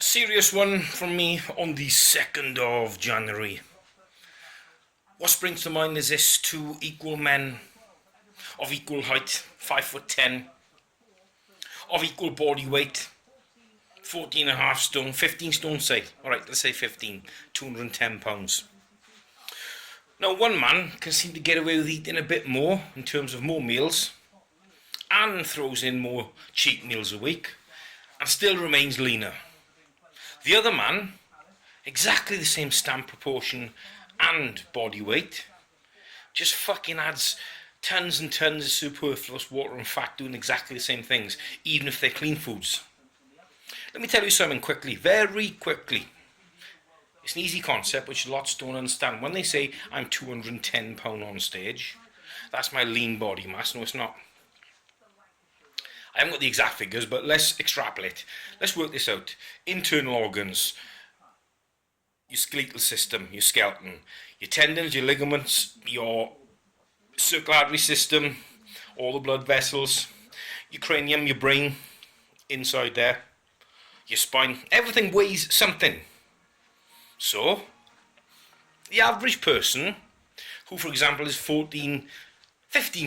Serious one from me on the 2nd of January. What springs to mind is this: two equal men of equal height, 5'10", of equal body weight, 14 and a half stone, 15 stone say. Alright, let's say 15, 210 pounds. Now one man can seem to get away with eating a bit more in terms of more meals and throws in more cheat meals a week and still remains leaner. The other man, exactly the same stamp proportion and body weight, just fucking adds tons and tons of superfluous water and fat doing exactly the same things, even if they're clean foods. Let me tell you something quickly, very quickly. It's an easy concept which lots don't understand. When they say I'm 210 pound on stage, that's my lean body mass. No, it's not. I haven't got the exact figures, but let's extrapolate. Let's work this out. Internal organs, your skeletal system, your skeleton, your tendons, your ligaments, your circulatory system, all the blood vessels, your cranium, your brain, inside there, your spine, everything weighs something. So, the average person, who for example is 15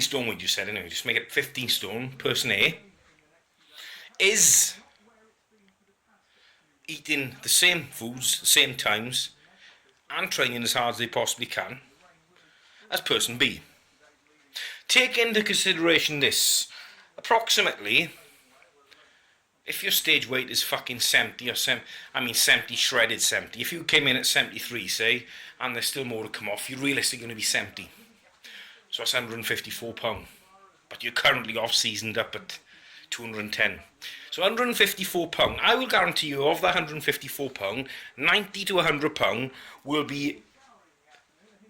stone, what you said anyway, just make it 15 stone, person A, is eating the same foods, the same times, and training as hard as they possibly can as person B. Take into consideration this: approximately, if your stage weight is fucking 70 or 70 shredded 70, if you came in at 73 say, and there's still more to come off, you're realistically going to be 70. So that's 154 pound. But you're currently off seasoned up at 210. So 154 pound, I will guarantee you of that 154 pound, 90 to 100 pound will be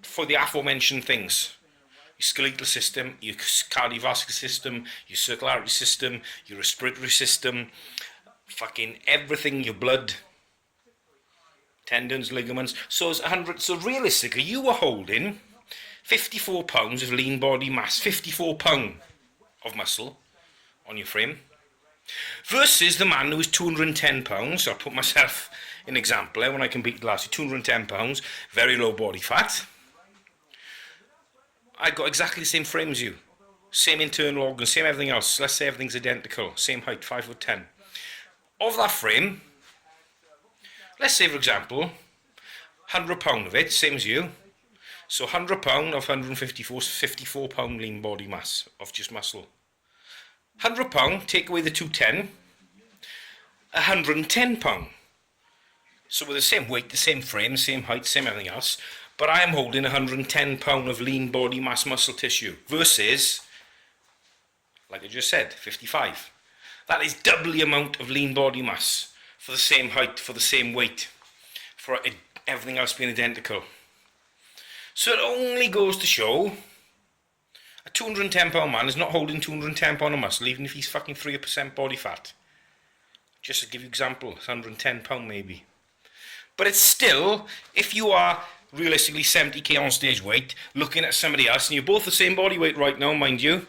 for the aforementioned things: your skeletal system, your cardiovascular system, your circulatory system, your respiratory system, fucking everything, your blood, tendons, ligaments. So it's 100. So realistically, you were holding 54 pounds of lean body mass, 54 pound of muscle on your frame, versus the man who was 210 pounds. I'll put myself in example when I competed last year. 210 pounds, very low body fat. I got exactly the same frame as you, same internal organs, same everything else. Let's say everything's identical, same height, 5'10". Of that frame, let's say for example, 100 pound of it, same as you. So 100 pound of 154 is 54 pound lean body mass of just muscle. 100 pound, take away the 210, 110 pound. So with the same weight, the same frame, same height, same everything else, but I am holding 110 pound of lean body mass muscle tissue versus, like I just said, 55. That is double the amount of lean body mass for the same height, for the same weight, for everything else being identical. So it only goes to show a 210 pound man is not holding 210 pound of muscle, even if he's fucking 3% body fat. Just to give you an example, it's 110 pound maybe. But it's still, if you are realistically 70k on stage weight, looking at somebody else, and you're both the same body weight right now, mind you,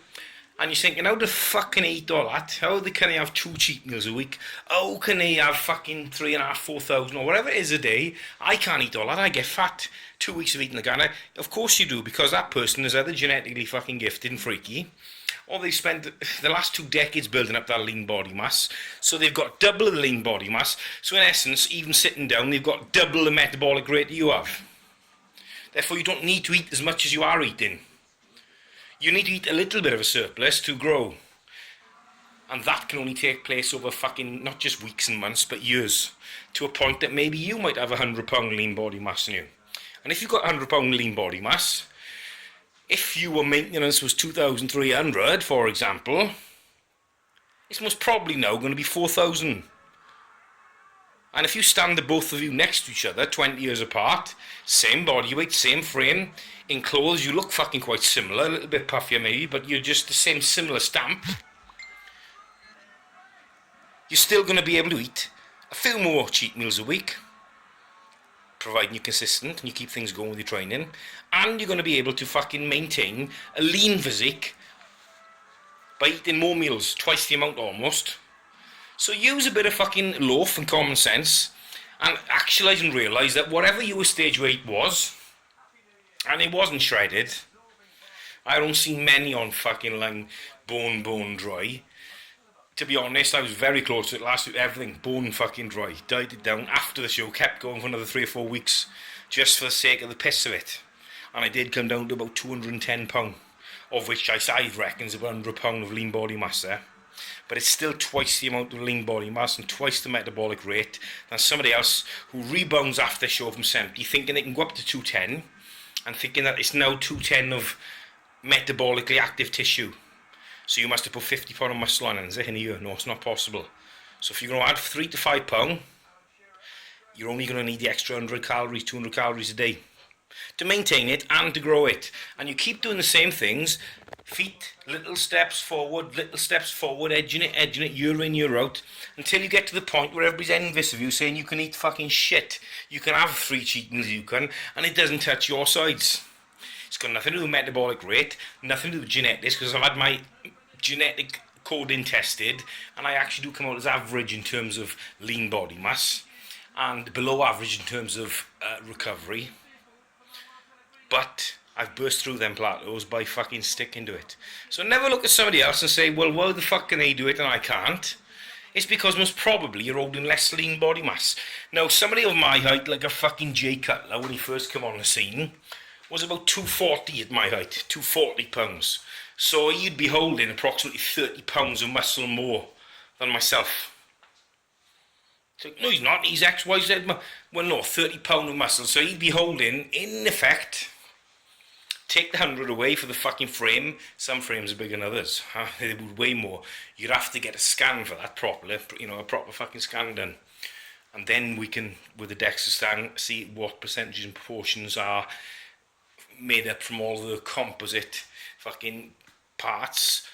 and you're thinking, how the fuck can they eat all that? How can they have 2 cheat meals a week? How can they have fucking 3,500, 4,000 or whatever it is a day? I can't eat all that, I get fat. 2 weeks of eating the gun. Of course you do, because that person is either genetically fucking gifted and freaky, or they spent the last 2 decades building up that lean body mass, so they've got double the lean body mass. So in essence, even sitting down, they've got double the metabolic rate that you have. Therefore, you don't need to eat as much as you are eating. You need to eat a little bit of a surplus to grow. And that can only take place over fucking, not just weeks and months, but years. To a point that maybe you might have 100 pound lean body mass in you. And if you've got 100 pound lean body mass, if your maintenance was 2,300, for example, it's most probably now going to be 4,000. And if you stand the both of you next to each other, 20 years apart, same body weight, same frame, in clothes you look fucking quite similar, a little bit puffier maybe, but you're just the same similar stamp, you're still going to be able to eat a few more cheat meals a week, providing you're consistent and you keep things going with your training, and you're going to be able to fucking maintain a lean physique by eating more meals, twice the amount almost. So use a bit of fucking loaf and common sense and actualise and realise that whatever your stage weight was, and it wasn't shredded, I don't see many on fucking like bone dry. To be honest, I was very close to it last week. Everything bone fucking dry. Died it down after the show. Kept going for another 3 or 4 weeks, just for the sake of the piss of it. And I did come down to about 210 pound, of which I reckon is about 100 pound of lean body mass there. But it's still twice the amount of lean body mass and twice the metabolic rate than somebody else who rebounds after the show from 70, thinking they can go up to 210, and thinking that it's now 210 of metabolically active tissue. So you must have put 50 pound of muscle on it in a year. No, it's not possible. So if you're going to add 3 to 5 pound, you're only going to need the extra 100 calories, 200 calories a day to maintain it and to grow it. And you keep doing the same things, feet, little steps forward, edging it, year in, year out, until you get to the point where everybody's envious of you, saying you can eat fucking shit. You can have 3 cheatings, and it doesn't touch your sides. It's got nothing to do with metabolic rate, nothing to do with genetics, because I've had my genetic coding tested, and I actually do come out as average in terms of lean body mass, and below average in terms of recovery. But I've burst through them plateaus by fucking sticking to it. So never look at somebody else and say, well, why the fuck can they do it and I can't? It's because most probably you're holding less lean body mass. Now, somebody of my height, like a fucking Jay Cutler, when he first came on the scene, was about 240 at my height, 240 pounds. So you'd be holding approximately 30 pounds of muscle more than myself. It's like, no, he's not. He's X, Y, Z. Well, no, 30 pound of muscle. So he'd be holding, in effect, take the 100 away for the fucking frame. Some frames are bigger than others. They would weigh more. You'd have to get a scan for that properly, a proper fucking scan done. And then we can, with the DEXA scan, see what percentages and proportions are made up from all the composite fucking parts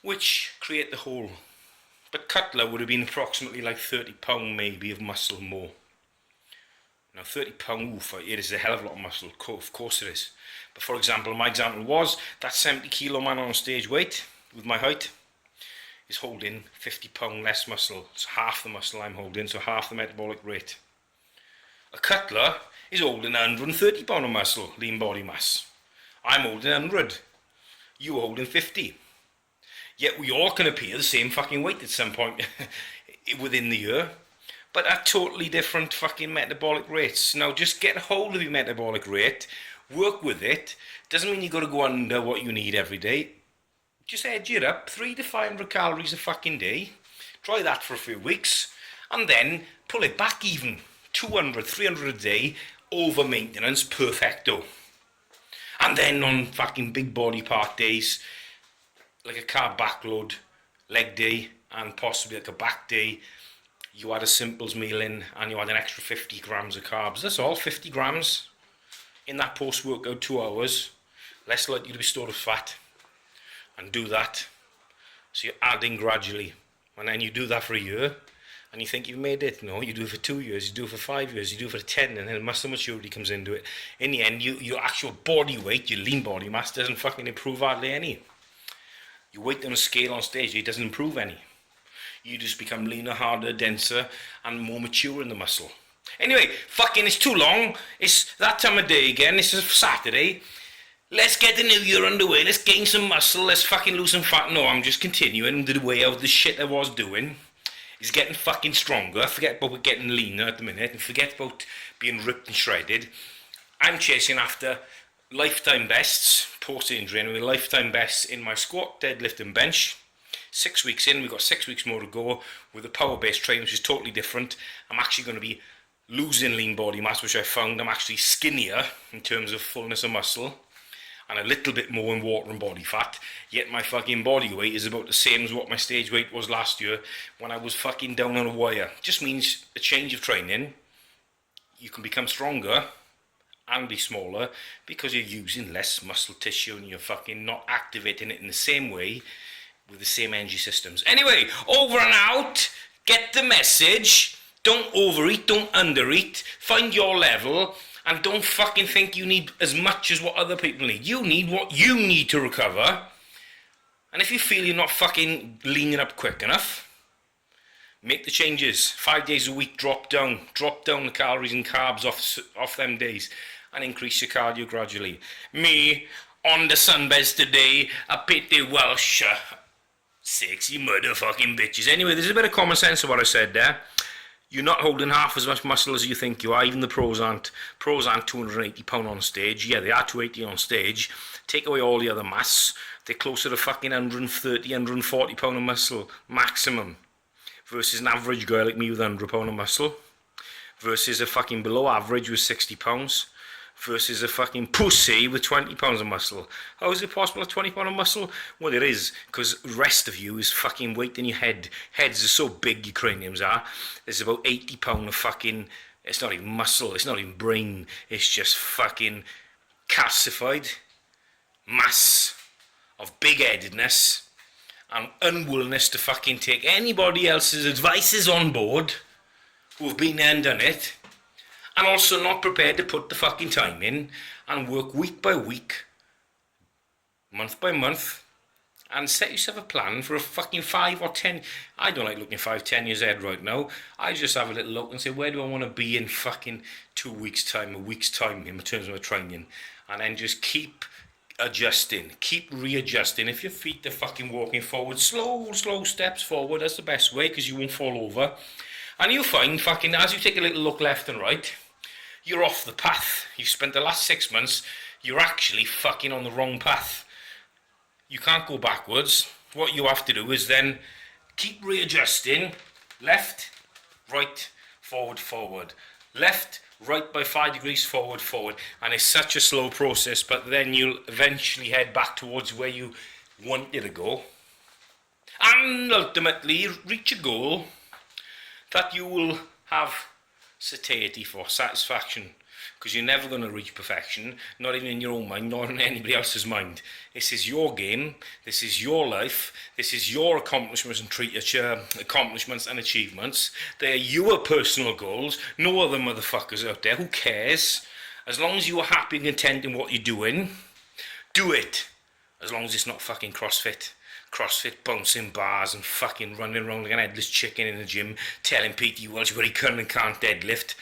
which create the whole. But Cutler would have been approximately like 30 pound maybe of muscle more. Now 30 pound, it is a hell of a lot of muscle, of course it is. But for example, my example was that 70 kilo man on stage weight with my height is holding 50 pound less muscle. It's half the muscle I'm holding, so half the metabolic rate. A Cutler is holding 130 pound of muscle, lean body mass. I'm holding 100. You're holding 50. Yet we all can appear the same fucking weight at some point within the year, but at totally different fucking metabolic rates. Now just get a hold of your metabolic rate, work with it. Doesn't mean you got to go under what you need every day. Just edge it up, 300 to 500 calories a fucking day. Try that for a few weeks, and then pull it back even. 200, 300 a day, over maintenance, perfecto. And then on fucking big body part days, like a carb backload, leg day, and possibly like a back day, you add a simples meal in, and you add an extra 50 grams of carbs. That's all, 50 grams in that post-workout 2 hours, less likely to be stored as fat, and do that. So you're adding gradually, and then you do that for a year, and you think you've made it. No, you do it for 2 years, you do it for 5 years, you do it for 10, and then muscle maturity comes into it. In the end, your actual body weight, your lean body mass, doesn't fucking improve hardly any. Your weight on a scale on stage, it doesn't improve any. You just become leaner, harder, denser, and more mature in the muscle. Anyway, fucking, it's too long. It's that time of day again. This is Saturday. Let's get the new year underway. Let's gain some muscle. Let's fucking lose some fat. No, I'm just continuing the way out of the shit I was doing. Is getting fucking stronger. Forget about getting leaner at the minute, and forget about being ripped and shredded. I'm chasing after lifetime bests, post-injury, and lifetime bests in my squat, deadlift, and bench. 6 weeks in, we've got 6 weeks more to go with a power-based training, which is totally different. I'm actually going to be losing lean body mass, which I found I'm actually skinnier in terms of fullness of muscle, and a little bit more in water and body fat, yet my fucking body weight is about the same as what my stage weight was last year when I was fucking down on a wire. Just means a change of training. You can become stronger and be smaller because you're using less muscle tissue and you're fucking not activating it in the same way with the same energy systems. Anyway, over and out. Get the message. Don't overeat, don't undereat. Find your level. And don't fucking think you need as much as what other people need. You need what you need to recover. And if you feel you're not fucking leaning up quick enough, Make the changes. 5 days a week, drop down the calories and carbs off them days, and increase your cardio gradually. Me, on the sunbeds today, I pit the Welsh, sexy motherfucking bitches. Anyway, there's a bit of common sense to what I said there. You're not holding half as much muscle as you think you are. Even the pros aren't. Pros aren't 280 pound on stage. Yeah, they are 280 on stage. Take away all the other mass, they're closer to fucking 130, 140 pound of muscle maximum, versus an average guy like me with 100 pound of muscle, versus a fucking below average with 60 pounds, versus a fucking pussy with 20 pounds of muscle. How is it possible at 20 pound of muscle? Well, it is, because the rest of you is fucking weight in your head. Heads are so big, your craniums are. There's about 80 pound of fucking, it's not even muscle, it's not even brain, it's just fucking calcified mass of big-headedness and unwillingness to fucking take anybody else's advices on board who have been there and done it, and also not prepared to put the fucking time in and work week by week, month by month, and set yourself a plan for a fucking 5 or 10. I don't like looking 5-10 years ahead right now. I just have a little look and say, where do I want to be in fucking 2 weeks time, a week's time in terms of my training, and then just keep adjusting, keep readjusting. If your feet are fucking walking forward, slow steps forward, that's the best way, because you won't fall over. And you'll find fucking, as you take a little look left and right, you're off the path. You've spent the last 6 months, you're actually fucking on the wrong path. You can't go backwards. What you have to do is then keep readjusting, left, right, forward, left, right by 5 degrees, forward, and it's such a slow process, but then you'll eventually head back towards where you wanted to go, and ultimately reach a goal that you will have satiety for, satisfaction, because you're never going to reach perfection, not even in your own mind, nor in anybody else's mind. This is your game, this is your life, this is your accomplishments and achievements. They're your personal goals, no other motherfuckers out there. Who cares? As long as you are happy and content in what you're doing, do it. As long as it's not fucking CrossFit bouncing bars and fucking running around like an headless chicken in the gym telling P.T. Welsh what he can and can't deadlift.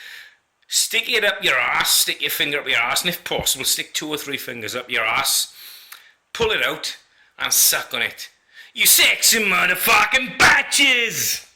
Stick it up your ass, stick your finger up your ass, and if possible, stick 2 or 3 fingers up your ass, pull it out, and suck on it. You sexy motherfucking batches!